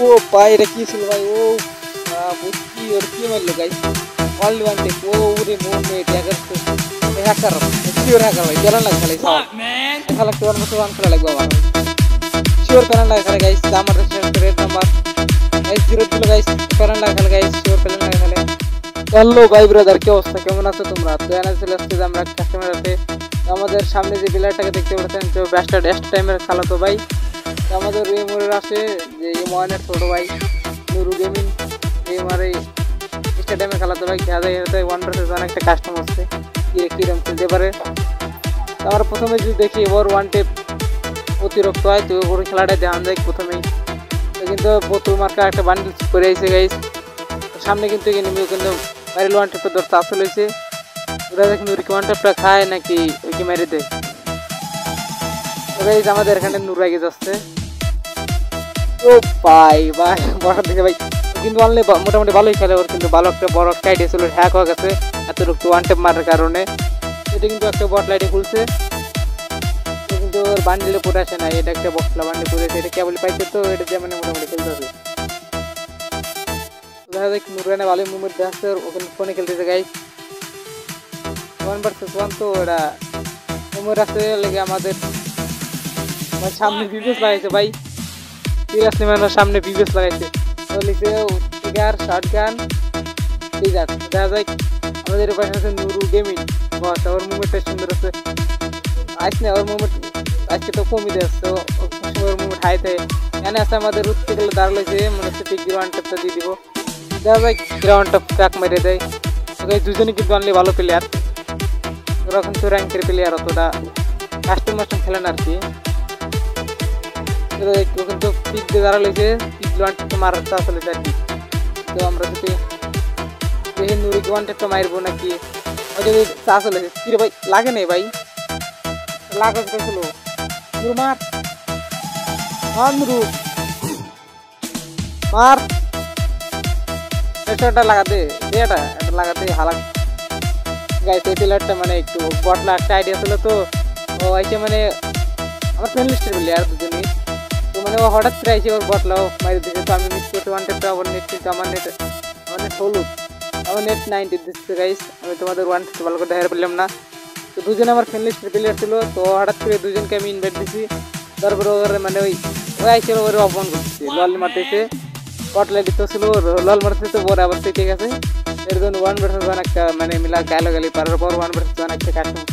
ও ভাই এটা কি ছিল ভাই? ও বুঝছি ওর কি মারলো গাইস। Only one take. ও ওরে মুভমেন্ট হ্যাকার শিওর হ্যাকার ভাই। কেন লাগে খেলে সব খেলা একটু মতো রান খেলা লাগবে আমার শিওর প্যানেল লাগে খেলে গাইস। আমার রেড নাম্বার গাইস 0 ছিল গাইস। প্যানেল লাগে খেলে গাইস। শিওর প্যানেল লাগে খেলে। হ্যালো ভাই ব্রাদার, কি অবস্থা, কেমন আছো তোমরা? তো এখানে চলে আসছে আমরা কাস্টমার আছে। আমাদের সামনে যে প্লেয়ারটাকে দেখতে পাচ্ছেন তো ব্যাস্টার্ড এস্ট টাইমের খেলা তো ভাই। তো আমাদের এমরের আসে যে এম1 ছোট ভাই নুরু গেমিং এমআর এই স্টেডিয়ামে খেলা তো ভাই। খেলা যায় 1 ভার্সেস 1 একটা কাস্টমার আছে কিরকম খেলতে পারে। তো আমরা প্রথমে যদি দেখি ওর ওয়ান টেপ অতিরিক্ত হয় তো ওর খেলাটা ধ্যান দেয় প্রথমেই। তো কিন্তু বোতল মার্কা একটা বান্ডিল করে আইছে গাইস। সামনে কিন্তু এনিমিও কিন্তু বাইরে ওয়ান টেপটা ধরতে আসল হয়েছে। ওরা দেখুন ওয়ান টেপটা খায় নাকি ওইকে মেরে দেয়। তো গাইস আমাদের এখানে নুর আগে যাচ্ছে। ও ভাই ভাই বড় দিকে ভাই কিন্তু অনলি মোটামুটি ভালোই খেলে। ওর কিন্তু ভালো একটা বড় একটা আইডিয়া ছিল, হ্যাক হয়ে গেছে এতটুকু ওয়ান টেপ মারার কারণে। এটা কিন্তু একটা বট লাইটে খুলছে কিন্তু ওর বান্ডিলে পড়ে আসে না। এটা একটা বক্সলা বান্ডিল পড়েছে, এটা কেবল পাইছে তো এটা দিয়ে মানে মোটামুটি খেলতে হবে। দেখা যায় নুরানে ভালোই মুভমেন্ট দেখাচ্ছে ওখানে ফোনে খেলতেছে গাইস। 1 ভার্সেস 1 তো ওরা উমর আছে লেগে আমাদের সামনে ভিভিএস লাগাইছে ভাই। সিরিয়াসলি মানে সামনে ভিভিএস লাগাইছে তো লিখে টিগার শটগান টিগার। দেখা যায় আমাদের পাশে আছে নুরু গেমিং বস। ওর মুভমেন্টটা সুন্দর আছে। আজকে ওর মুভমেন্ট আজকে তো কমই দিচ্ছে, ওর মুভমেন্ট হাই থাকে। এখানে আছে আমাদের উঠতে গেলে দাঁড়ালো যে মনে হচ্ছে ঠিক গ্রাউন্ড টপটা দিয়ে দিব। দেখা যায় গ্রাউন্ড টপ ক্যাক মেরে দেয়। দুজনে কিন্তু অনলি ভালো প্লেয়ার। ওরা কিন্তু র্যাঙ্কের প্লেয়ার, অতটা কাস্টম খেলেন আর কি। কিন্তু পিক দিয়ে দাঁড়ালো যে পিক ওয়ান টেপটা মারার চাষ হলেছে আর কি। তো আমরা যদি দেখি নুরিকে ওয়ান টেপটা মারবো নাকি ওই যদি চাষ হলেছে কি রে ভাই লাগে নেই ভাই লাগা ছিল নুরু মার মার নুরু মার এটা লাগাতে এটা লাগাতে হালাক গাইস। এই প্লেয়ারটা মানে একটু বটলা একটা আইডিয়া ছিল তো ও আইসে মানে আমার ফ্রেন্ড লিস্টের প্লেয়ার দুজনই। তো মানে ও হঠাৎ করে আইসে ওর বটলাও মারি দিয়েছে। তো আমি মিস করতে ওয়ান টেপটা আবার নেট কিন্তু আমার নেট হলুদ, আমার নেট 90 দিচ্ছে গাইস। আমি তোমাদের ওয়ান টেপটা ভালো করে দেখা পেলাম না। তো দুজনে আমার ফ্রেন্ড লিস্টের প্লেয়ার ছিল তো হঠাৎ করে দুজনকে আমি ইনভাইট দিছি। তারপরে ওর মানে ওই আইসে ওর অপমান করতেছে, লল মারতেছে। বটলা দিতে ছিল লল মারতে তো ওর আবার ঠিক আছে। এর জন্য 1 ভার্সেস 1 একটা মানে মিলা গালো গালি পারার পর 1 ভার্সেস 1 একটা কাস্টম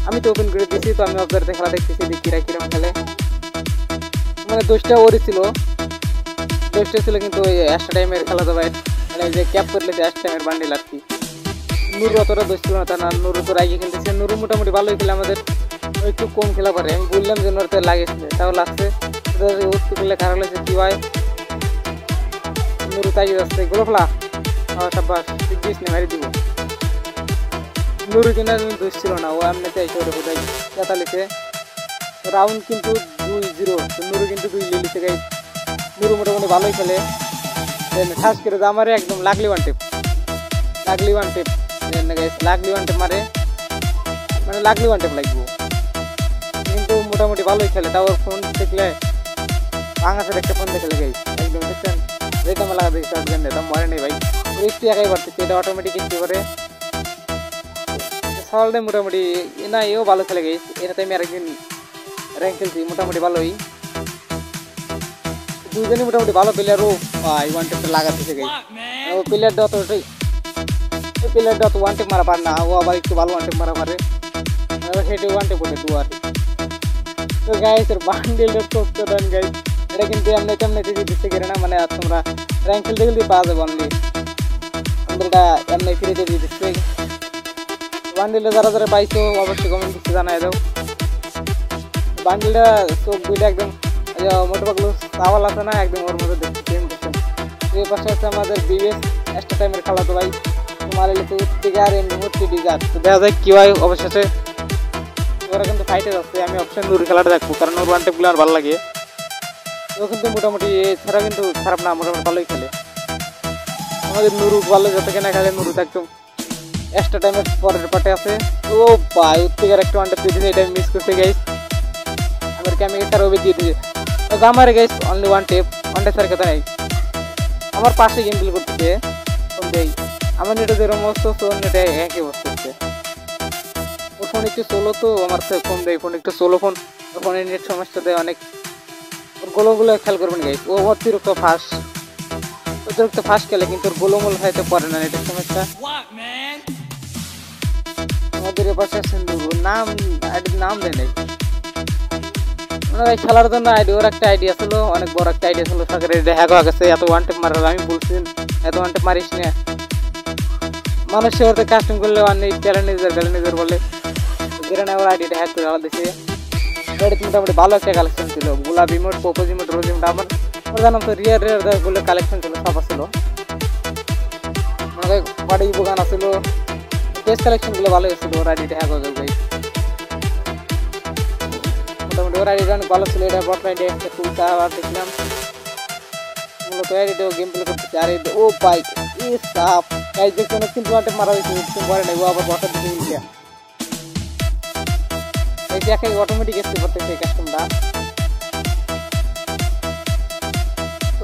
আমি তো ওপেন করে দিয়েছি। তো আমি অবজার্ভে খেলা দেখতেছি কিরা কিরম খেলে। মানে দোষটা ওরই ছিল, দোষটা ছিল কিন্তু ওই এক্সট্রা টাইমের খেলা তো ভাই মানে যে ক্যাপ করলে যে এক্সট্রা টাইমের বান্ডিল আর কি। নুরু অতটা দোষ ছিল না, তা না নুরু তো রাগে খেলতেছে। নুরু মোটামুটি ভালোই খেলে, আমাদের একটু কম খেলা পারে। আমি বললাম যে নোরতে লাগিয়েছে তাও লাগছে উত্তর করলে খারাপ লাগছে কি ভাই। নুরু তাই যাচ্ছে গোলো ফেলা সাব্বাস দিস নে মারি দিব। নুরু কিনা দোষ ছিল না, ও এমনিতে এসে ওরে বোঝাই তেতালিতে রাউন্ড কিন্তু 2-0। তো নুরু কিন্তু 2 লিলিতে গাই। নুরু মোটামুটি ভালোই খেলে। খাস করে আমার একদম লাগলি ওয়ান টেপ লাগলি ওয়ান টেপ মারে মানে লাগলি ওয়ান টেপ লাগবো। কিন্তু মোটামুটি ভালোই খেলে। তাও ফোন দেখলে বাংলাদেশের একটা ফোন দেখলে গাই একদম দেখছেন রেট আমার লাগা দেখছি শর্টগান এটা মরে নেই ভাই। একটু একাই পারতেছি, এটা অটোমেটিক একটু করে সলটাই মোটামুটি না এও ভালো খেলে গেছে। এটাতে আমি আরেকদিন র্যাঙ্ক খেলছি মোটামুটি ভালোই। দুজনই মোটামুটি ভালো প্লেয়ার। ও ভাই ওয়ান টেপটা লাগাতেছে গাই। ও প্লেয়ারটা অতটাই ওই প্লেয়ারটা অত ওয়ান টেপ মারা পারে না, ও আবার একটু ভালো ওয়ান টেপ মারা পারে। হেঁটে ওয়ান টেপ করে দু আর। তো গাইস এর বান্ডিলটা করতে দেন গাইস। এটা কিন্তু এমনিতে দিচ্ছে গেলে না মানে তোমরা র্যাঙ্ক খেলতে খেলতে পাওয়া যাবে অনলি। আমাদের এটা এমনি ফ্রিতে দিয়ে দিচ্ছে। বান্ডিলটা যারা যারা পাইছো অবশ্যই কমেন্ট করতে জানাই দাও। বান্ডিলটা চোখ দুইটা একদম মোটো পাগলো চাওয়াল আছে না একদম ওর মধ্যে দেখতে দেখছেন। এই পাশে আছে আমাদের বিবিএস এক্সট্রা টাইমের খেলা তো ভাই। তোমার এলে তো টিগার এমনি হচ্ছে ডিজার। তো দেখা যায় কি হয় অবশেষে ওরা কিন্তু ফাইটে যাচ্ছে। আমি অপশন নুরু খেলাটা দেখবো কারণ ওর ওয়ান টেপগুলো আর ভালো লাগে। ও কিন্তু মোটামুটি এছাড়া কিন্তু খারাপ না, মোটামুটি ভালোই খেলে। আমাদের নুরু ভালো যত কেনা খেলে নুরু একদম এক্সট্রা টাইমের পরের পাটে আছে। ও ভাই উত্তেকার একটা ওয়ান টেপ দিয়ে দিয়েছে, এটা মিস করতে গাইস। আমার ক্যামেরা ওবে দিয়ে দিয়েছে আমারে guys only one tape. One day sir কথা নাই আমার পাশে গেম প্লে করতেছে সন্ধ্যেই আমার নেটে যেরকম অবস্থা তো নেটে একই অবস্থা হচ্ছে ওর ফোন একটু সোলো তো আমার থেকে কম দেয় ফোন একটু সোলো ফোন ওর ফোনের নেট সমস্যা দেয় অনেক ওর গোলোগুলো খেয়াল করবেন গাইস ও অতিরিক্ত ফাস্ট খেলে কিন্তু ওর গোলোমোল খাইতে পারে না নেটের সমস্যা আমাদের পাশে নাম আইডির নাম দেয় নাই খেলার জন্য আইডি ওর একটা আইডিয়া ছিল অনেক বড় একটা আইডিয়া ছিল সরকারের হ্যাক হয়ে গেছে এত ওয়ান টেপ মারার আমি বলছি এত ওয়ান টেপ মারিস না মানুষ সে ওরতে কাস্টম করলে অনেক গ্যালেনিজার বলে গেরানা ওর আইডিটা হ্যাক করে আলাদা দিয়েছে এটাতে মোটামুটি ভালো একটা কালেকশন ছিল গোলাপি মোট পোপোজি মোট রোজি মোট আমার জানাম তো রিয়ার বলে কালেকশন ছিল সব ছিল মনে হয় বাড়ি বোগান ছিল বেস্ট কালেকশনগুলো ভালো হয়েছিল ওর আইডিটা হ্যাক হয়ে গেল মোটামুটি ওর আইডিটা অনেক ভালো ছিল এটা বট আইডি একটা তুলতে আবার দেখলাম মূলত আইডিটাও গেম প্লে করতেছে আর ও বাইক এ সাপ গাইজ দেখতে অনেক কিন্তু ওয়ান টেপ মারা হয়েছে তুমি পরে নাই ও আবার বটার দিকে উল্টে এই যে একাই অটোমেটিক এসে করতেছে এই কাস্টমটা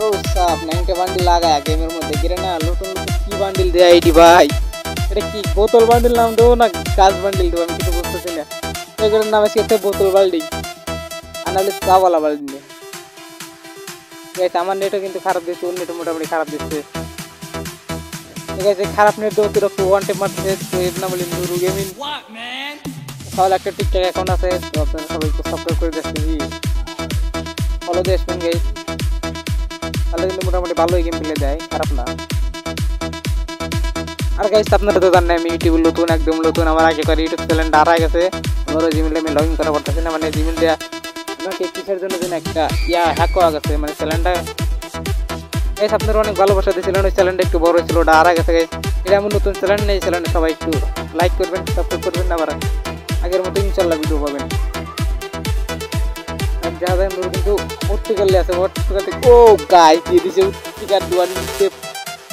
ও সাপ 90 বান্ডিল লাগায় গেমের মধ্যে গিরে না নতুন কি বান্ডিল দেয় আইডি ভাই এটা কি বোতল বান্ডিল নাম দেবো না গাছ বান্ডিল দেবো আমি কিছু বুঝতেছি না এগুলোর নাম আছে বোতল বাল্ডিং আর নাহলে চাওয়ালা বাল্ডিং আমার নেটও কিন্তু খারাপ দিচ্ছে ওর নেটও মোটামুটি খারাপ দিচ্ছে ঠিক আছে খারাপ নেট দিয়ে অতিরিক্ত ওয়ান টেপ মারতেছে তো এর নাম হলো নুরু গেমিং তাহলে একটা টিকটক অ্যাকাউন্ট আছে তো আপনারা সবাই সাবস্ক্রাইব করে দিচ্ছেন ফলো দিয়ে আসবেন গাইস তাহলে কিন্তু মোটামুটি ভালোই গেম প্লে দেয় খারাপ না আর গাইস আপনারা তো জানেন আমি ইউটিউব নতুন একদম নতুন আমার আগে করে ইউটিউব চ্যানেলটা হারা গেছে আমার জিমেলে আমি লগ ইন করা পারতেছি না মানে জিমেল দেওয়া আমাকে কিসের জন্য যেন একটা হ্যাক করা গেছে মানে চ্যানেলটা গাইস আপনারা অনেক ভালোবাসা দিয়েছিলেন ওই চ্যানেলটা একটু বড় ছিল ওটা হারা গেছে গাইস এটা এমন নতুন চ্যানেল নেই চ্যানেলে সবাই একটু লাইক করবেন সাবস্ক্রাইব করবেন আবার আগের মতো ইনশাল্লাহ ভিডিও পাবেন আর যারা কিন্তু পর্তুগালে আছে পর্তুগালে ও গাইস দিয়ে দিছে উত্তিকার দুয়ার দিচ্ছে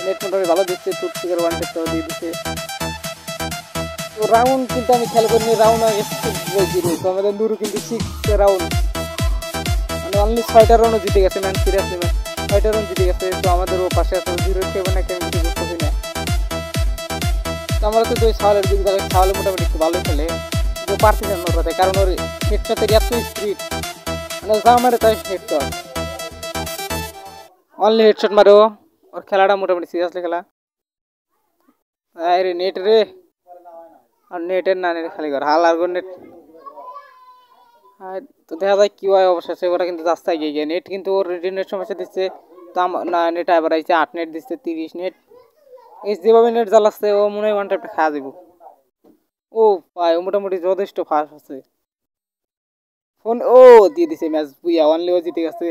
নেট মোটামুটি ভালো দিচ্ছে পর্তুগাল ওয়ান টেপটাও দিয়ে দিচ্ছে তো রাউন্ড কিন্তু আমি খেয়াল করিনি রাউন্ড তো আমাদের নুরু কিন্তু 6 রাউন্ড মানে অনলি 6টা রাউন্ডও জিতে গেছে ম্যান সিরিয়াসলি ম্যান 6টা রাউন্ড জিতে গেছে তো আমাদের ও পাশে আছে 0-7 না কেমন কিছু বুঝতেছি না তো আমরা তো ওই সাওয়ালের দিকে যাবে সাওয়ালে মোটামুটি একটু ভালোই খেলে কিন্তু পারতেছি না ওর কারণ ওর হেডশটের এত স্পিড মানে যা মারে তাই হেডশট অনলি হেডশট মারে ওর খেলাটা মোটামুটি সিরিয়াসলি খেলা আরে নেট রে আর নেটের না নেট খালি কর হাল আর নেট তো দেখা যায় কি হয় অবশেষে ওরা কিন্তু রাস্তায় গিয়ে নেট কিন্তু ওর নেট সমস্যা দিচ্ছে তো না নেট আবার আইছে 8 নেট দিচ্ছে 30 নেট এই যেভাবে নেট জ্বালাচ্ছে ও মনে হয় ওয়ান ট্যাপটা খাওয়া দেবো ও ভাই ও মোটামুটি যথেষ্ট ফাস্ট আছে ফোন ও দিয়ে দিছে ম্যাচ বুইয়া অনলি ও জিতে গেছে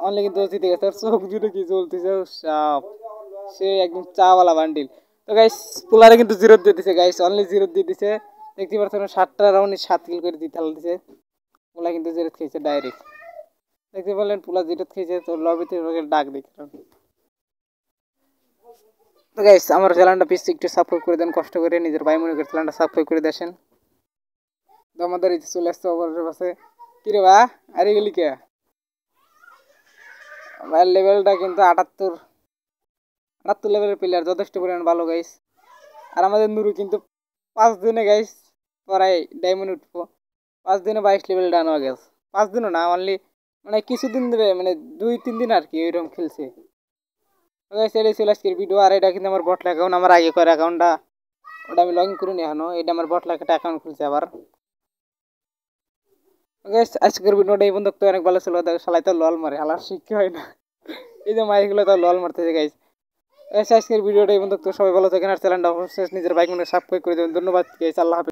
অনলি কিন্তু ও জিতে গেছে আর চোখ জুড়ে কি চলতেছে সাপ সে একদম চাওয়ালা বান্ডিল তো গাইস পুলারে কিন্তু 0 দিয়ে দিছে গাইস অনলি 0 দিয়ে দিছে দেখতে পাচ্ছেন 7টা রাউন্ডে 7 কিল করে দিতে হাল দিছে পুলা কিন্তু 0 খেয়েছে ডাইরেক্ট দেখতে পেলেন পুলা 0 খেয়েছে তো লবিতে ডাক দেখলাম তো গাইস আমার চ্যানেলটা প্লিজ একটু সাপোর্ট করে দেন কষ্ট করে নিজের ভাই মনে করে চ্যানেলটা সাবস্ক্রাইব করে দেন তো আমাদের এই চলে আসছে ওভারের পাশে কি রে বা আরে গেলি কে ভাই লেভেলটা কিন্তু 78 লেভেলের প্লেয়ার যথেষ্ট পরিমাণ ভালো গাইস আর আমাদের নুরু কিন্তু 5 দিনে গাইস প্রায় ডায়মন্ড উঠবো 5 দিনে 22 লেভেল ডান হয়ে গেছে 5 দিনও না অনলি মানে কিছুদিন ধরে মানে 2-3 দিন আর কি এরকম খেলছে গাইস এটাই ছিল আজকের ভিডিও আর এটা কিন্তু আমার বট অ্যাকাউন্ট আমার আগে করে অ্যাকাউন্টটা ওটা আমি লগ ইন করিনি এখনো এটা আমার বট একটা অ্যাকাউন্ট খুলছে আবার গাইস আজকের ভিডিওটা এই পর্যন্ত অনেক ভালো ছিল শালাই তো লল মারে হালার শিক্ষা হয় না এই যে মাইগুলো তো লল মারতেছে গাইস আজকের ভিডিওটা এই পর্যন্ত সবাই ভালো থাকেন আর চ্যানেলটা অবশ্যই নিজের বাইক মনে সাবস্ক্রাইব করে দেবেন ধন্যবাদ গাইস আল্লাহ হাফেজ